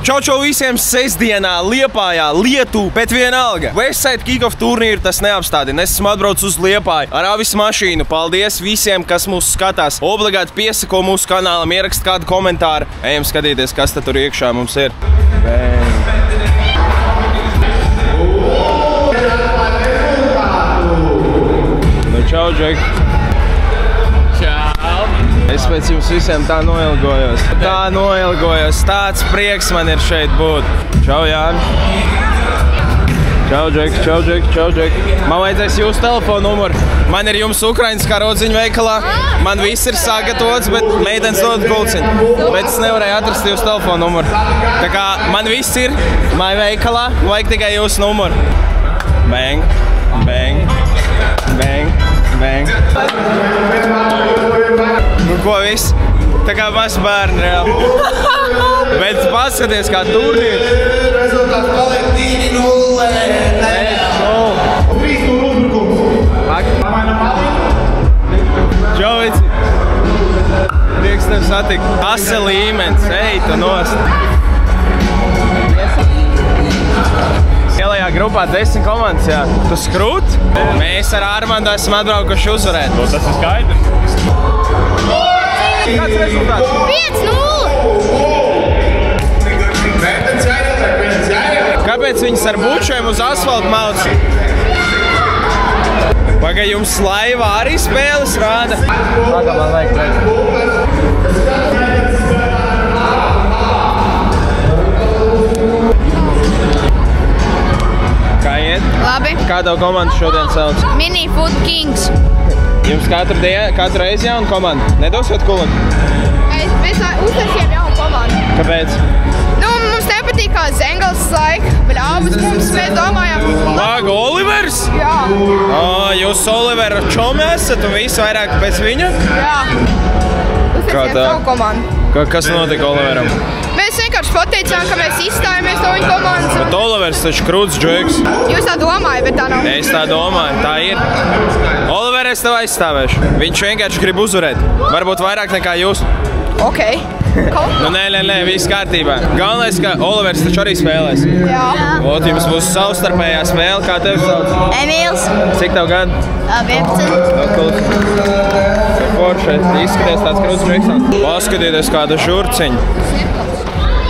Čau visiem sestdienā, Liepājā, Lietu, bet vienalga. Westside Kickoff turnīru tas neapstādina. Es esmu atbraucis uz Liepāju ar avis mašīnu. Paldies visiem, kas mūs skatās. Obligāti piesako mūsu kanālam, ierakst kādu komentāru. Ejam skatīties, kas tad tur iekšā mums ir. Nu, čau, Džek. Es pēc jums visiem tā noilgojos. Tāds prieks man ir šeit būt. Čau, Jāni. Čau, Džek. Man vajadzēs jūsu telefonu numuru. Man ir jums Ukraiņas karodziņu veikalā. Man viss ir sagatavots, bet meitenes dod pulciņu. Bet es nevarēju atrast jūsu telefonu numuru. Tā kā man viss ir māja veikalā, vajag tikai jūsu numuru. Bang, bang, bang, bang. Nu ko viss? Tā kā maz bērni reāli. Bet paskaties kā turnīrs. Rezultāts paliek 2-0. Čau, Vici. Prieks tev satikt. Asa līmenis. Ej, tu nost. Ielajā grupā 10 komandas, jā. Tu skrūt? Mēs ar Armandu esam atbraukuši uzvarēt. Tas ir skaidrs. Kāds rezultāts? 5-0. Kāpēc viņas ar bučiem uz asfaltu mauc? Pagai jums laivā arī spēles rāda? Pagā, man vajag Kā iet? Labi. Kā tev komanda šodien sauc? Mini Food Kings. Jums katru reizi jauna komanda? Nedosiet kulot? Mēs uztaisījām jaunu komandu. Kāpēc? Nu, mums nepatīk kā Zengals laika, bet abas mums mēs domājām. Laga, Olivers? Jā. Jūs Olivera čomi esat un visu vairāk pēc viņa? Jā. Uztaisījām savu komandu. Kas notika Oliveram? Mēs vienkārši pateicām, ka mēs izstājāmies no viņa komandas. Bet Olivers taču krūts džeks. Jūs tā domājat, bet tā nav. Es tā domāju, tā ir. Oliver, es tev aizstāvēšu. Viņš vienkārši grib uzvarēt. Varbūt vairāk nekā jūs. Ok. Nu, nē, viss kārtībā. Galvenais, ka Olivers taču arī spēlēs. Jā. Ot, jums būs savstarpējā spēle. Kā tev sauc? Emīls. Cik tev gadu? 11. Forši, izskaties tāds krūts džeks. Paskatieties kāda žurciņa.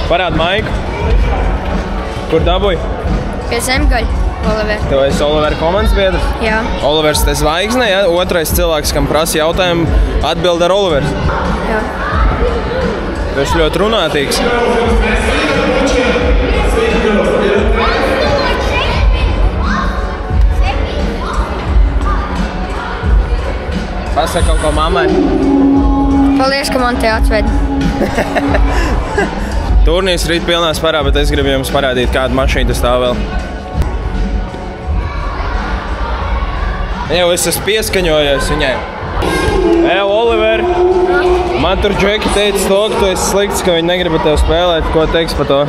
Parād maiku. Kur dabūji? Pie Zemgaļa. Oliver. Tev esi Olivera komandas biedrs? Jā. Olivers te zvaigzne, ja? Otrais cilvēks, kam prasa jautājumu, atbild ar Olivers. Jā. Tu esi ļoti runātīgs. Pasaka kaut ko mammai. Paldies, ka man te atved. Turnīrs rīt pilnā sparā, bet es gribu jums parādīt, kāda mašīna tas stāv vēl. Jau es esmu pieskaņojies viņai. Oliver, man tur Džeki teica to, ka tu esi slikts, ka viņi negrib ar tevi spēlēt. Ko teiks par to?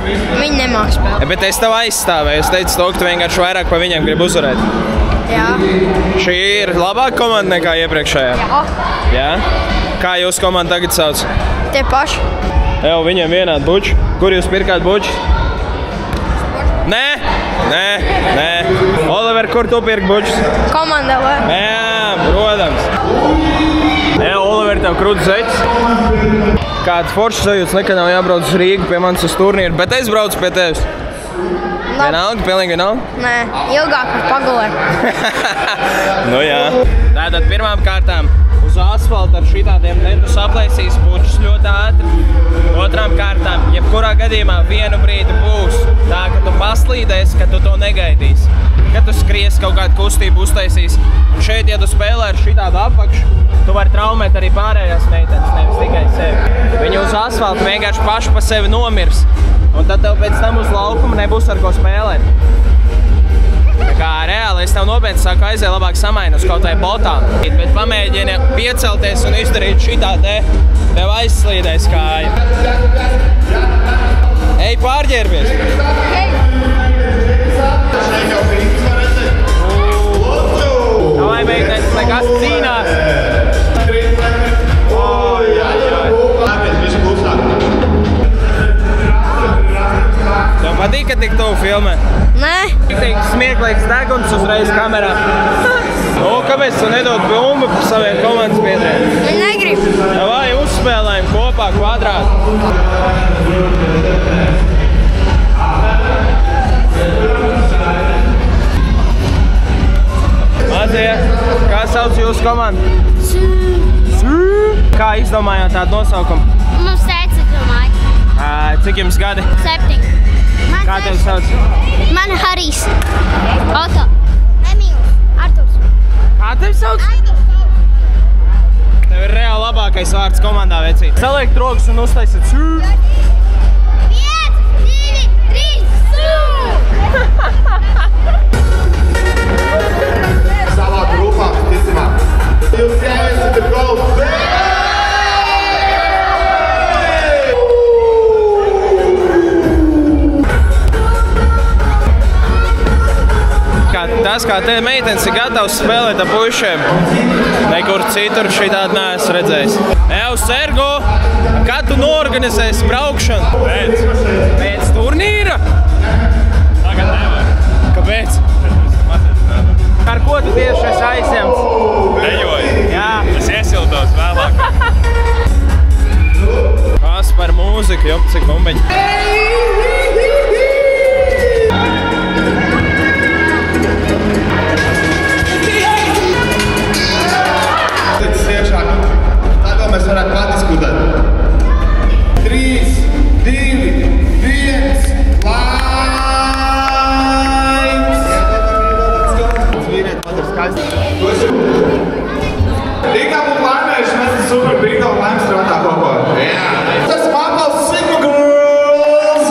Viņi nemāk spēlēt. Bet es tev aizstāvēju. Es teicu to, ka tu vienkārši vairāk par viņiem gribi uzvarēt. Jā. Šī ir labāka komanda nekā iepriekšējā? Jā. Jā? Kā jūs komanda tagad sauc? Tie paši. Jau viņiem vienādi buči. Kur jūs pirkāt bučus? Nē. Oliver, kur tu pirki bučus? Komanda, vai? Jā, protams. Oliver, tev krūts zeķis. Kāds foršs sajūts, nekad nav jābrauc uz Rīgu pie manis uz turnīru, bet es braucu pie tevis. Vienalga, pilnīgi vienalga? Nē, ilgāk par pagulē. Nu jā. Tātad pirmām kārtām uz asfalta ar šitādiem netu saplēsīs bučus ļoti ātri. Otrām kārtām, jebkurā gadījumā vienu brīdi būs tā, ka tu paslīdēsi, ka tu to negaidīsi. Kad tu skries, kaut kādu kustību uztaisīs. Un šeit, ja tu spēlē ar šitādu apakšu, tu vari traumēt arī pārējās meitenes, nevis tikai sevi. Viņi uz asfalta vienkārši paši pa sevi nomirs. Un tad tev pēc tam uz laukuma nebūs ar ko spēlēt. Tā kā reāli es tev nopietni saku, aizēj labāk samaini uz kaut vai botām. Bet pamēģini piecelties un izdarīt šitā te, tev aizslīdēs kāja. Ej, pārģērbies! Davai, meitenes, nekas cīnās! ka tik tuvu filmē? Nē. Tik smieklīgs deguns uzreiz kamerā. Nu, kāpēc tu nedod bumbu par saviem komandas biedriem? Viņi negrib. Vai uzspēlējam kopā kvadrātu? Mazie, kā sauc jūsu komandu? Kā izdomājāt tādu nosaukumu? Mums teica, domāju. Cik jums gadi? 7. Kā tevi sauc? Man Harijs. Oto. Emīls. Arturs. Kā tevi sauc? Tev ir reāli labākais vārds komandā, vecīt. Saliekt rokas un uztaisiet sū. 5, 2, 3, sū! Savā grupā, ticamāk. Jūs jāiesiet ir golf. Tas, kā te meitenes ir gatavs spēlēt ar puišiem, nekur citur šitādi neesmu redzējis. Ev, Sergo, kad tu norganizēsi braukšanu? Pēc turnīra? Tagad nevar. Kāpēc? Ar ko tu tieši esi aizņemts? Dejoju. Jā. Es iesildos vēlāk. Kas par mūziku, jop, cik bumbiņi. Mēs varētu patiskutāt. 3, 2, 1, laiks! Vīriet, pat ir skaisti. Rīgā būtu laimējuši, mēs esam super Rīgā un laimes strādā kopā. Jā. Tas mākals Sigma Girls!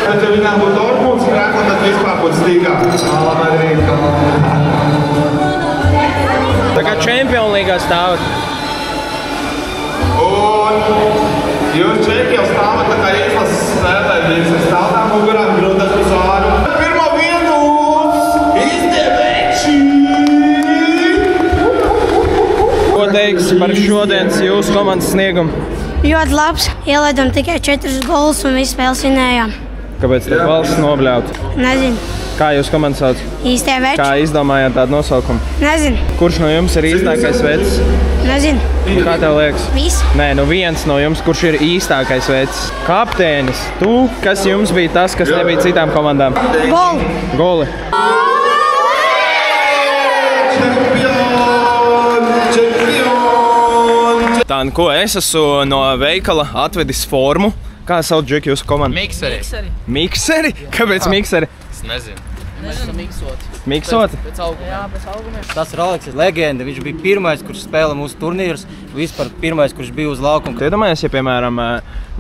Bet ja viņām būtu Dortmunds krēkla, tad vispār būtu stīgā. Labi, Tā kā Čempionu līgā stāvat. Un jūs čeki jau stāvat tā kā izlases spēlētājs. Es stāvām mugurām grūtas uz āru. Pirmo vietu izdeveči! Ko teiks par šodienas jūsu komandas sniegumu? Ļoti labs. Ielaidām tikai 4 golus un visu spēles vinējām. Kāpēc tad valsts nobļaut? Nezinu. Kā jūs komandu sauc? Īstie veči? Kā izdomājāt tādu nosaukumu? Nezinu. Kurš no jums ir īstākais vecs? Nezinu. Kā tev liekas? Viss. Nē, nu viens no jums, kurš ir īstākais vecs? Kapteinis, tu, kas jums bija tas, kas nebija citām komandām? Goli. Goli. Tā, nu ko, es esmu no veikala atvedis formu. Kā sauc Džeki jūsu komandu? Mikseri. Mikseri? Kāpēc mikseri? Es nezinu. Miksoti? Pēc augumiem. Jā, pēc augumiem. Tas ir Aleksis leģenda. Viņš bija pirmais, kurš spēlē mūsu turnīrus. Vispār pirmais, kurš bija uz laukuma. Tu iedomājies, ja, piemēram,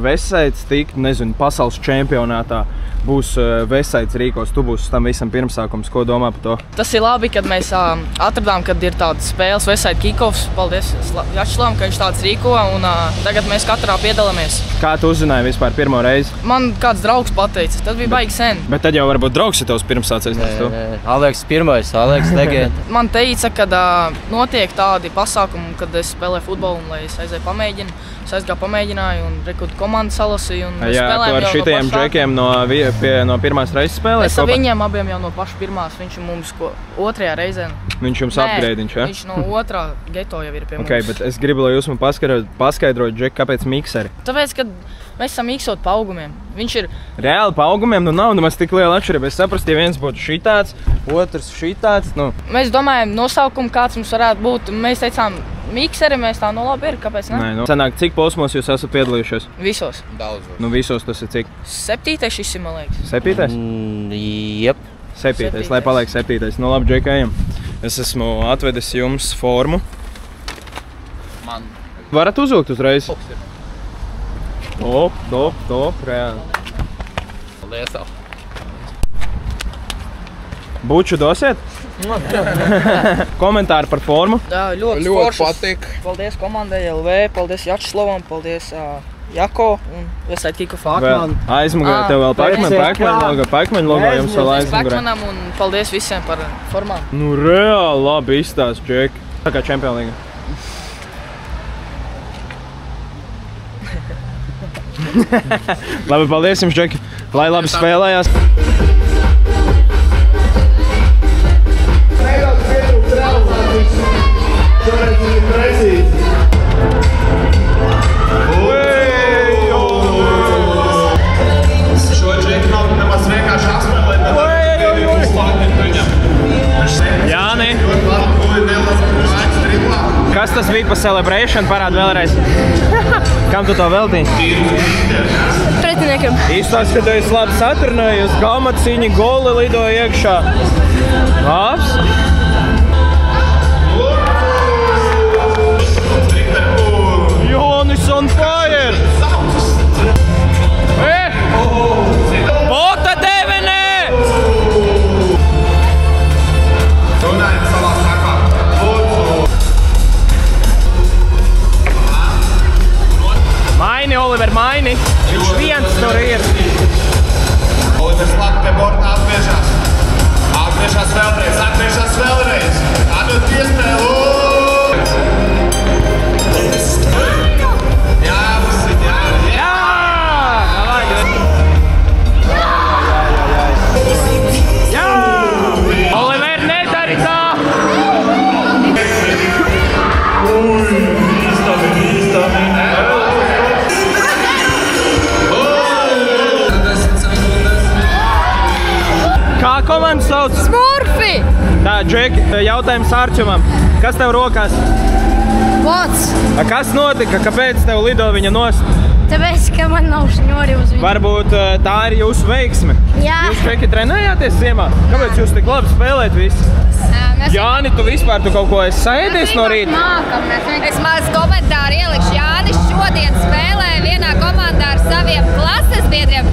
Vesaids tiktu, nezinu, pasaules čempionātā, būs Vesaids rīkos, tu būsi tam visam pirmsākums. Ko domā par to? Tas ir labi, kad mēs atradām, kad ir tādas spēles, Vesaid kick-offs. Paldies Jačslavam, ka viņš tāds rīko, un tagad mēs katrā piedalāmies. Kā tu uzzināji vispār pirmo reizi? Man kāds draugs pateica, tas bija baigi sen. Bet tad jau varbūt draugs ir tavs pirmsācējs, nes tu? Aleksis pirmais, Aleksis leģenda. Man teica, kad notiek tādi pasākumi, kad es spēlēju futbolu, un lai es aizēju pamēģinu. Es aizgāju pamēģināju un rekud komandu salasīju. Jā, tu ar šitajiem džekiem no pirmās reizes spēlēji? Es ar viņiem abiem jau no paša pirmās. Viņš ir mums otrajā reizē. Viņš jums upgrade'iņš, ja? Viņš no otrā geto jau ir pie mums. Ok, bet es gribu, lai jūs man paskaidrojat, Džeki, kāpēc mikseri? Tāpēc, kad mēs esam miksot pa augumiem. Viņš ir... Reāli pa augumiem, nu nav nemaz tik liela atšķirība. Es saprastu, ja viens būtu šitāds, otrs šitāds, nu... Mēs domājam, nosaukumu kāds mums varētu būt. Mēs teicām, mikseri, mēs tā, nu labi ir, kāpēc ne? Nē, nu... Sanāk, cik posmos jūs esat piedalījušies? Visos. Daudzos. Nu, visos tas ir cik? 7. šis ir, man liekas. 7. Jep. 7. Lai paliek 7. Nu labi, Džeki, ejam. Es esmu atvedis jums formu. Man. Varat uzvilkt uzreiz? Top, reāli. Paldies tev. Buču dosiet? Komentāri par formu? Jā, ļoti foršas. patīk. Paldies komandai LV, paldies Jačslavam, paldies Jako un Vesaid kick-offā. Aizmugurē tev vēl Pac-Man logo jums vēl Paldies aizmugurē. Pac-Manam un paldies visiem par formām. Nu reāli labi izstāst, Džeki. Tā kā Čempionu līga. Labi, paldies jums, Džeki. Lai labi spēlējās. Nedaudz pietrūkt realizācijas. Šoreiz viņi ir precīzi. Šo Džeki nav nemaz vienkārši apspēlēt, bet arī uzslāgtēt viņam. Jāni, kas tas bija pa celebration? Parād vēlreiz. Kam tu to veltīji? Pretiniekam. Īstās, ka tu esi labi saturnējies, galmaciņi, goli lidoja iekšā. Labs. Jānis on fire! Bota devenē! Runājam savā starpā. Maini, Oliver, maini! Viņš viens tur ir. Olivers labi pie borta atgriežās. Atgriežās vēlreiz. Atdot iespēju. Oliver, nedari tā! Kā komanda sauc? Smurfi! Tā, Džeki, jautājums Arčumam. Kas tev rokās? Lots. Kas notika? Kāpēc tev lido viņa nost? Tāpēc, ka man nav šņori uz viņu. Varbūt tā ir jūsu veiksme. Jā. Jūs, Džeki, trenējāties ziemā? Kāpēc jūs tik labi spēlēt visi? Jāni, tu vispār kaut ko esi saēdies no rīta? Es maz komentāru ielikšu. Jānis šodien spēlē vienā komandā ar saviem klases biedriem,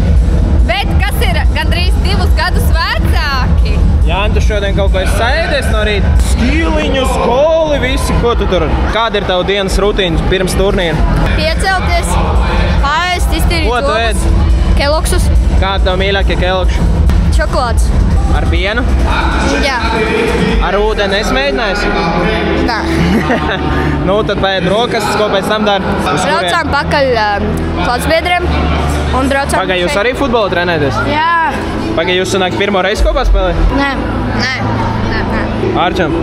bet kas ir gandrīz 2 gadus vecāki. Jāni, tu šodien kaut ko esi saēdies no rīta? Skīliņu, skoli, visi, ko tu tur? Kāda ir tava dienas rutīna pirms turnīra? Piecelties, pārēst, iztīrīt Ko tu ēd? Keloksus, Kāda tev mīļākie kelokši? čokolādes. Ar pienu? Jā. Ar ūdeni esi mēģinājis? Tā. Nu, tad pēd rokas, ko pēc tam dari? Braucām pakaļ klases biedriem un braucām. Pagai, jūs arī futbolu trenēties? Jā. Pagai, jūs sanāk pirmo reizi kopā spēlēt? Nē. Nē. Ārčam,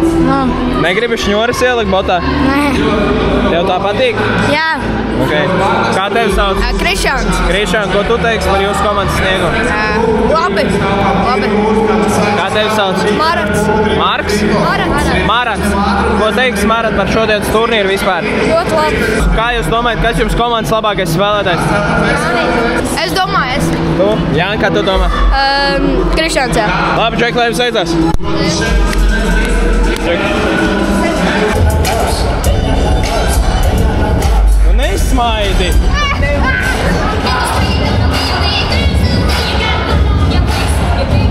negribi šņoris ielikt botā? Nē. Tev tā patīk? Jā. Okay. Kā tevi sauc? Krišāns. Krišān, ko tu teiksi par jūsu komandas sniegumu? Labi. Kā tevi sauc? Marats. Marks? Marats. Marats. Ko teiks Marat par šodienas turnīru vispār? Ļoti labi. Kā jūs domājat, kas jums komandas labākais spēlētājs? Es domāju, Tu? Jāni, kā tu domā? Krišāns, jā. Labi, Džek, lai jums veicās. Nu nesmaidi!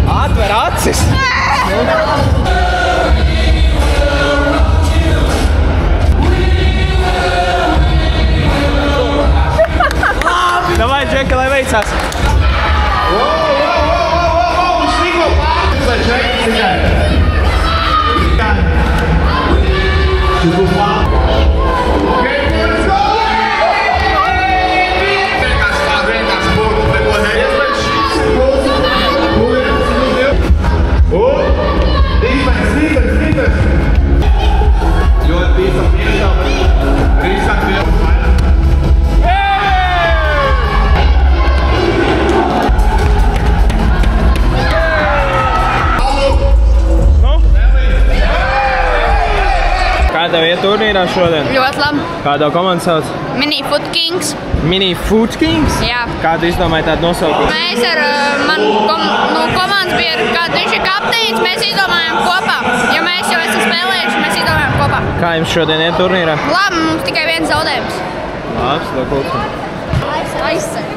Atver acis! Davai, Džeka, lai veicās! Kā tev iet turnīrā šodien? Ļoti labi. Kādā komanda sauc? Mini Foot Kings. Mini Foot Kings? Jā. Kādu izdomāji tādu nosaukumu? Mēs ar komandas biedru, kad viņš ir kapteinis, mēs izdomājam kopā. Jo mēs jau esam spēlējuši, mēs izdomājam kopā. Kā jums šodien iet turnīrā? Labi, mums tikai viens zaudējums. Labs, to kultu. Aizsargs.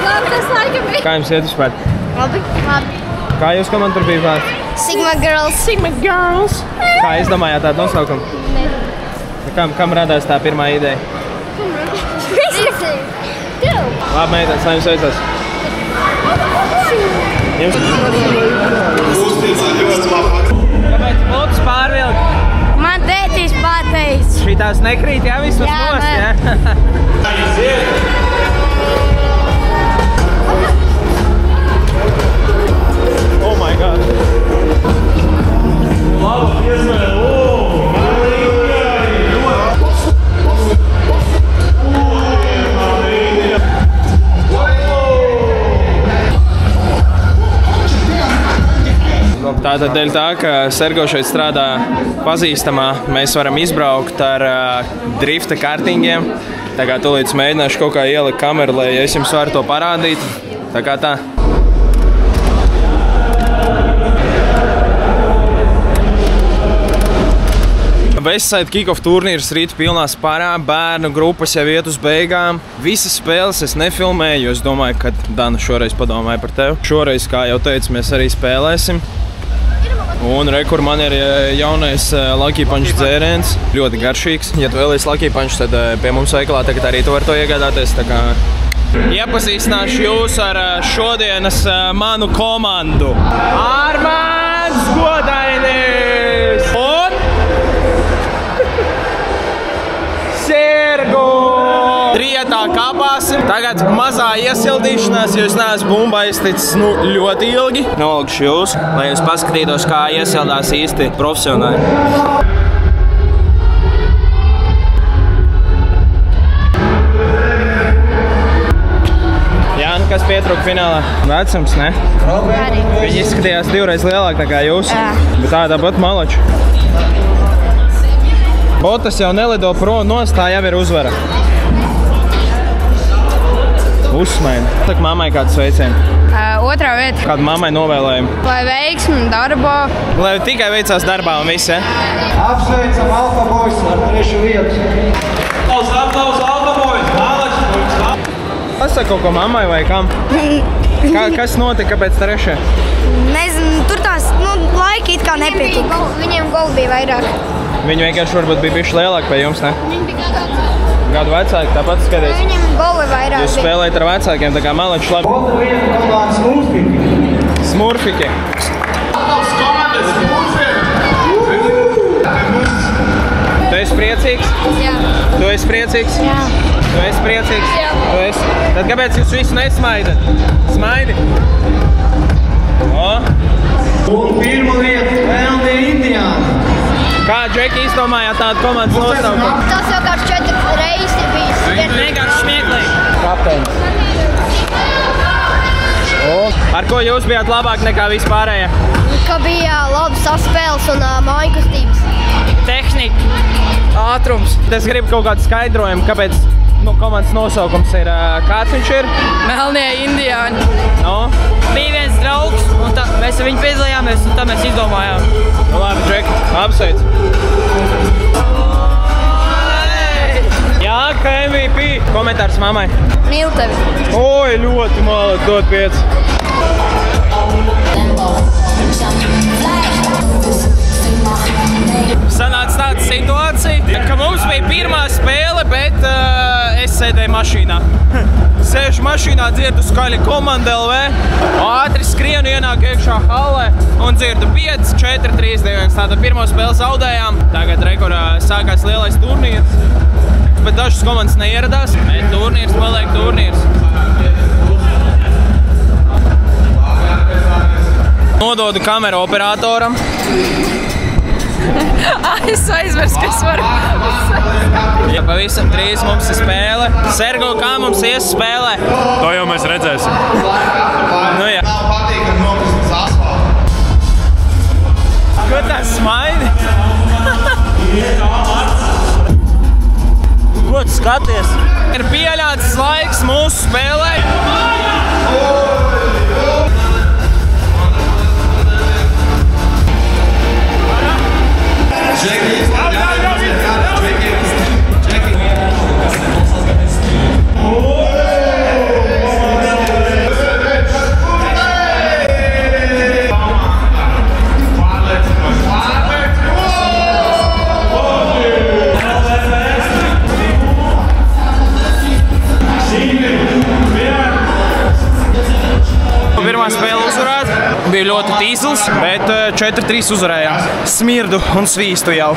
Labi, tas laikam bija. Kā jums iet vispār? Labi. Kā jūs komanda tur bija vārds? Sigma Girls. Sigma Girls. Kā izdomājāt tādu nosaukumu? Kam radās tā pirmā ideja? Labi, meitās, lai jums veicās. Kāpēc Lotus pārvilka? Man tētis pateica. Šitās nekrīt, jā, vismaz nost, jā? Oh my God. Laba iespēja. Tātad dēļ tā, ka Sergo šeit strādā pazīstamā, mēs varam izbraukt ar drifta kartingiem. Tā kā tūlīt mēģināšu kaut kā ielikt kameru, lai es jums varu to parādīt. Tā kā tā. Westside Kickoff turnīrs rīt pilnā sparā, bērnu grupas jau iet uz beigām. Visas spēles es nefilmēju, jo es domāju, ka Dana šoreiz padomāja par tevi. Šoreiz, kā jau teicu, mēs arī spēlēsim. Un rekur man ir jaunais Lucky Punch dzēriens, ļoti garšīgs. Ja tu vēlies Lucky Punch, tad pie mums veikalā tagad arī tu var to iegādāties. Tā kā iepazīstināšu jūs ar šodienas manu komandu. Armāns Godainis! Un Sergo! Trietā kāpāsim. Tagad mazā iesildīšanās, jo es neesmu bumba izticis ļoti ilgi. Nolikšu jūs, lai jūs paskatītos, kā iesildās īsti profesionāli. Jāni, kas pietrūka finālā? Vecums, ne? Viņi izskatījās divreiz lielāk nekā jūs, bet tāda pat malaču. Botas jau nelido prom nost, tā jau ir uzvara. Uzsmaini. Tak mammai kādu sveicienu? Otrā vieta. Kādu mammai novēlējumu? Lai veiksmi darbā. Lai tikai veicās darbā un viss, ja? Apsveicam Alfa Boys ar 3. vietu. Aplaus Alfa Boys! Pasaka kaut ko mammai vai kam? Kas notika pēc 3? Nezinu, tur tās laiki it kā nepietika. Viņiem goli bija vairāk. Viņi vienkārši varbūt bija bišķi lielāki pie jums, ne? Viņi bija Gadu vecāki, tāpat skaties. Viņiem goli vairāk. Jūs spēlējat ar vecākiem, tā kā malači labi. Otra vieta komandas Smurfiki. Smurfiki. Atlaus komandas Smurfiki! Tu esi priecīgs? Jā. Tu esi priecīgs? Jā. Tu esi priecīgs? Jā. Tu esi. Tad kāpēc jūs visu nesmaidat? Smaidi! O! Un pirma vieta Melnie Indiāni. Kā Džeki izdomājāt tādu komandas nosaukumu? Tas jau kāds 4 reizes ir bijis. Vienkārši smieklīgi. Kapteinis. Ar ko jūs bijāt labāk nekā vispārējie? Ka bija labas saspēles un māju kustības. Tehnika, ātrums. Es gribu kaut kādu skaidrojumu, kāpēc komandas nosaukums ir. Kāds viņš ir? Melnie Indiāņi. No? Bija viens draugs, un mēs ar viņu piedalījāmies, un tā mēs izdomājām. Nu labi, Džeki, apsveic. Jā, ka MVP. Komentārs mammai. Mīlu tevi. Oi, ļoti mālat, dod 5. Sanāca tāda situācija, ka mums bija pirmā spēle, bet es sēdēju mašīnā. Sēžu mašīnā, dzirdu skaļi komanda LV, ātri skrienu, ienāk iekšā hallē un dzirdu 5, 4, 3, 2, 1. Tātad pirmo spēli zaudējām. Tagad rekurā sākās lielais turnīrs, bet dažas komandas neieradās. Turnīrs paliek turnīrs. Nododu kameru operatoram. Es aizversu, ka es varu. Ja pavisam drīz mums ir spēle. Sergo, kā mums ies spēlē? To jau mēs redzēsim. Nu jā. Nav patīkami nokrist uz asfaltu. Ko tā smaidi? Ko tu skaties? Ir pieļāts laiks mūsu spēlē. Pirmā spēle uzvarēt. Bija ļoti tīsls, bet 4-3 uzvarējām. Smirdu un svīstu jau.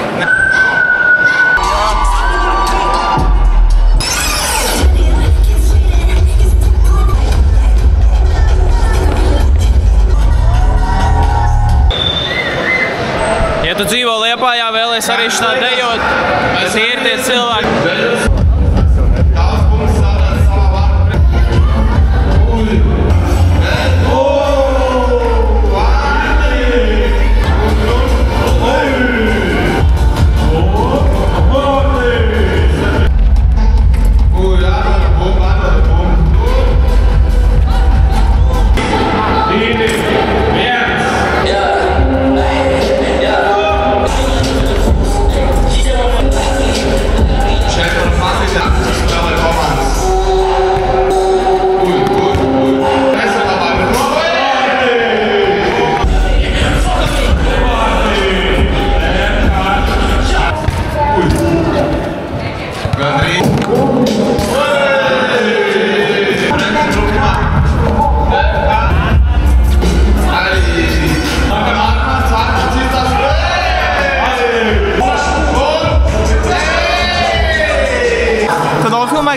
spēlēs arī šitā dejot, bet ir tie cilvēki.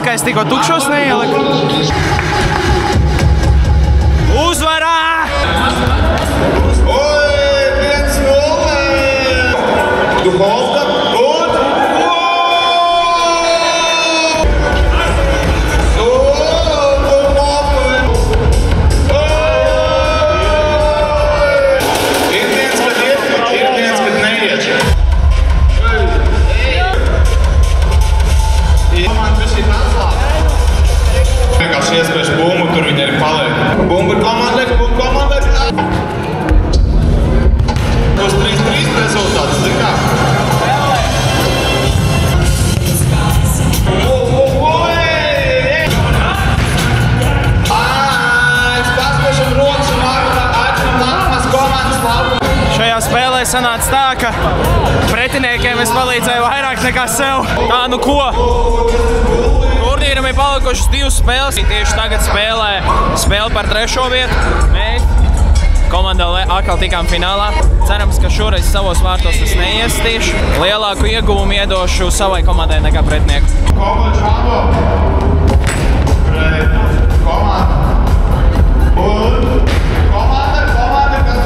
Ka es tikko tukšos neieliku. Uzvarā! Oi, 1-0! Dubovka, gut! Ir viens, kad neiet. Vienkārši iespējas bumbu, tur viņi arī paliek. Bumbu ir komandēks. Būs 3-3 rezultāts, zin kā? Es paspēšam rokas un aicinam nākamās komandas laukumu. Šajā spēlē sanāca tā, ka pretiniekiem es palīdzēju vairāk nekā sev. Tā, nu ko? Turnīram ir palikušas 2 spēles. Tieši tagad spēle par 3. vietu. Mēs komandā atkal tikām finālā. Cerams, ka šoreiz savos vārtos es neiestīšu. Lielāku ieguvumu iedošu savai komandai nekā pretinieku. Komanda Čābo pret komandu. Un komanda, kas...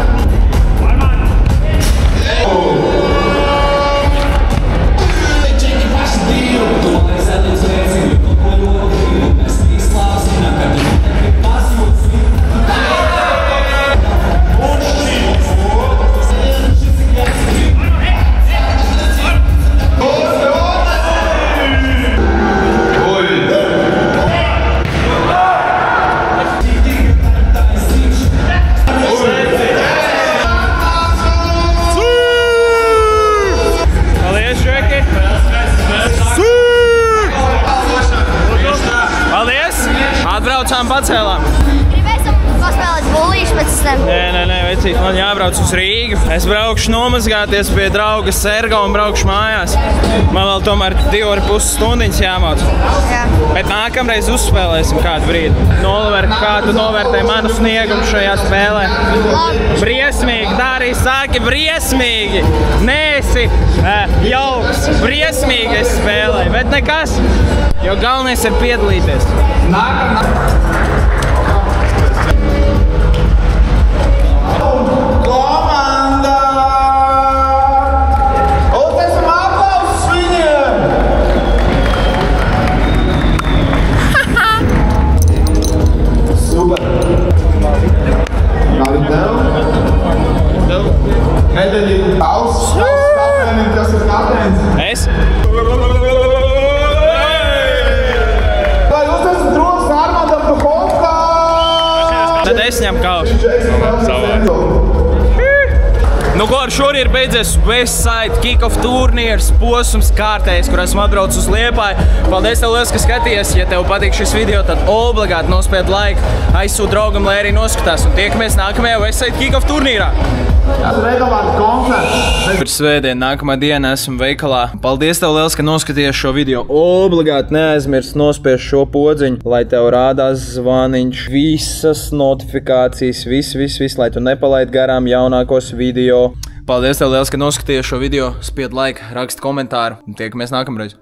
Pacēlām. Gribēsim paspēlēt bullīšu pēc tam. Nē, vecīt, man jābrauc uz Rīgu. Es braukšu nomazgāties pie drauga Serga un braukšu mājās. Man vēl tomēr 2,5 stundiņas jāmauc. Jā. Bet nākamreiz uzspēlēsim kādu brīdi. Nolver, kā tu novērtēji manu sniegumu šajā spēlē? Labi. Briesmīgi, tā arī sāki briesmīgi. Nēsi jauks, briesmīgi es spēlēju, bet nekas. Jo galvenais ir piedalīties. Komanda! Uztaisam aplausus viņiem! Super! Labi, tev? Nedēļīgi tavs kapteinim, kas ir kapteins? Es? Vai uztaisam troks Armandam Dubovkā? Tad es ņem kausu. Nu ko, šorī ir beidzies Westside Kick-Off turnīrs, posms kārtējs, kur esmu atbraucis uz Liepāju. Paldies tev liels, ka skaties. Ja tev patīk šis video, tad obligāti nospied laiku, aizsūt draugam, lai arī noskatās. Un tiekamies nākamajā Westside Kick-Off turnīrā. Ir svētdien, nākamā diena esmu veikalā. Paldies tev liels, ka noskaties šo video. Obligāti neaizmirst nospiest šo podziņu, lai tev rādās zvaniņš, visas notifikācijas, viss, lai tu nepalaid garām jaunākos video. Paldies tev liels, ka noskaties šo video. Spied laiku, raksti komentāru un tiekamies nākamreiz.